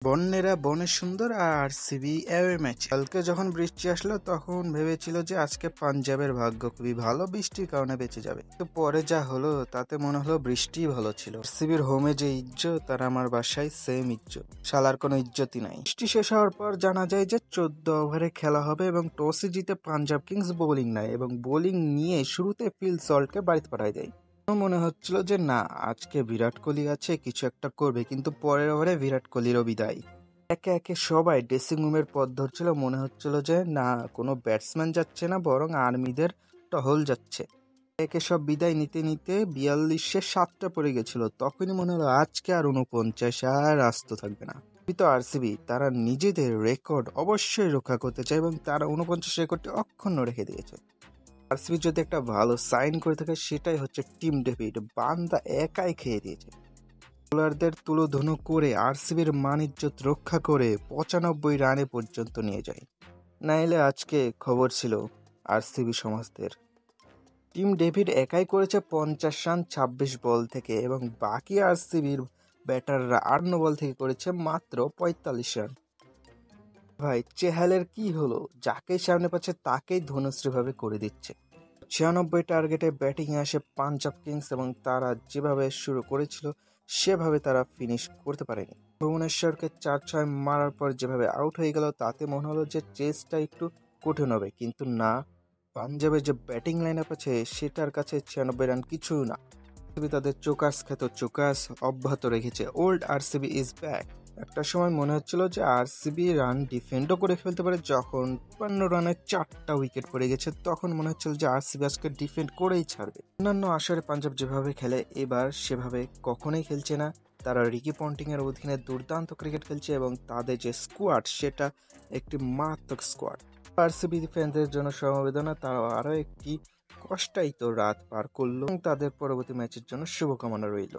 বন্যেরা বনে সুন্দর আর RCB away match. কালকে যখন বৃষ্টি আসলো তখন ভেবেছিল যে আজকে পাঞ্জাবের ভাগ্য খুবই ভালো, বৃষ্টির কারণে বেঁচে যাবে। তো পরে যা হলো তাতে মনে হলো বৃষ্টি ভালো ছিল। আরসিবির হোমে যে ইজ্জত আর আমার বাসায় সেম ইজ্জত, শালার কোনো ইজ্জতই নাই। বৃষ্টি শেষ হওয়ার পর জানা যায় যে 14 ওভারে খেলা হবে এবং টসে জিতে পাঞ্জাব কিংস বোলিং নেয় এবং বোলিং নিয়ে শুরুতে ফিল সল্টকে বাড়িতে পাঠায় দেয়। মনে হচ্ছিল যে না, আজকে বিরাট কোহলি আছে, কিছু একটা করবে, কিন্তু পরের ওভারে বিরাট কোহলিরও বিদায়। একে একে সবাই ড্রেসিং রুমের পথ ধরছিল। মনে হচ্ছিল যে না, কোনো ব্যাটসম্যান যাচ্ছে না, বরং আর্মিদের টহল যাচ্ছে। একে সব বিদায় নিতে নিতে 42-এ 7টা পড়ে গেছিল। তখনই মনে হলো আজকে আর 49 আর রাস্তা থাকবে না। তো আরসিবি তারা নিজেদের রেকর্ড অবশ্যই রক্ষা করতে চায় এবং তারা 49 রেকর্ডটি অক্ষুণ্ণ রেখে দিয়েছে। আরসিবি যদি একটা ভালো সাইন করে থাকে সেটাই হচ্ছে টিম ডেভিড। বান্দা একাই খেয়ে দিয়েছে। বোলারদের তুলোধুনো করে আরসিবির মান ইজ্জত রক্ষা করে 95 রানে পর্যন্ত নিয়ে যায়। নাইলে আজকে খবর ছিল আরসিবি সমাজদের। টিম ডেভিড একাই করেছে 50 রান 26 বল থেকে এবং বাকি আরসিবির ব্যাটাররা 58 বল থেকে করেছে মাত্র 45 রান। ভাই, চেহালের কি হলো? যাকেই সামনে পাচ্ছে তাকেই ধনুশ্রীভাবে করে দিচ্ছে। 96 টার্গেটে ব্যাটিংয়ে আসে পাঞ্জাব কিংস এবং তারা যেভাবে শুরু করেছিল সেভাবে তারা ফিনিশ করতে পারেনি। ভুবনেশ্বরকে 4-6 মারার পর যেভাবে আউট হয়ে গেল তাতে মনে হলো যে চেসটা একটু কঠিন হবে, কিন্তু না, পাঞ্জাবের যে ব্যাটিং লাইন আপ আছে সেটার কাছে 96 রান কিছু না। তাদের চোকাস খ্যাত চোকাস অব্যাহত রেখেছে। Old RCB is back. একটা সময় মনে হচ্ছিল যে আরসিবি রান ডিফেন্ডও করে ফেলতে পারে। যখন 52 রানে 4টা উইকেট পড়ে গেছে তখন মনে হচ্ছিল যে আরসিবি আজকে ডিফেন্ড করেই ছাড়বে। অন্যান্য আসরে পাঞ্জাব যেভাবে খেলে এবার সেভাবে কখনোই খেলছে না। তারা রিকি পন্টিং এর অধীনে দুর্দান্ত ক্রিকেট খেলছে এবং তাদের যে স্কোয়াড সেটা একটি মারাত্মক স্কোয়াড। আরসিবি ফ্যানদের জন্য সমবেদনা, তারা আরও একটি কষ্টায়িত রাত পার করলো। তাদের পরবর্তী ম্যাচের জন্য শুভকামনা রইল।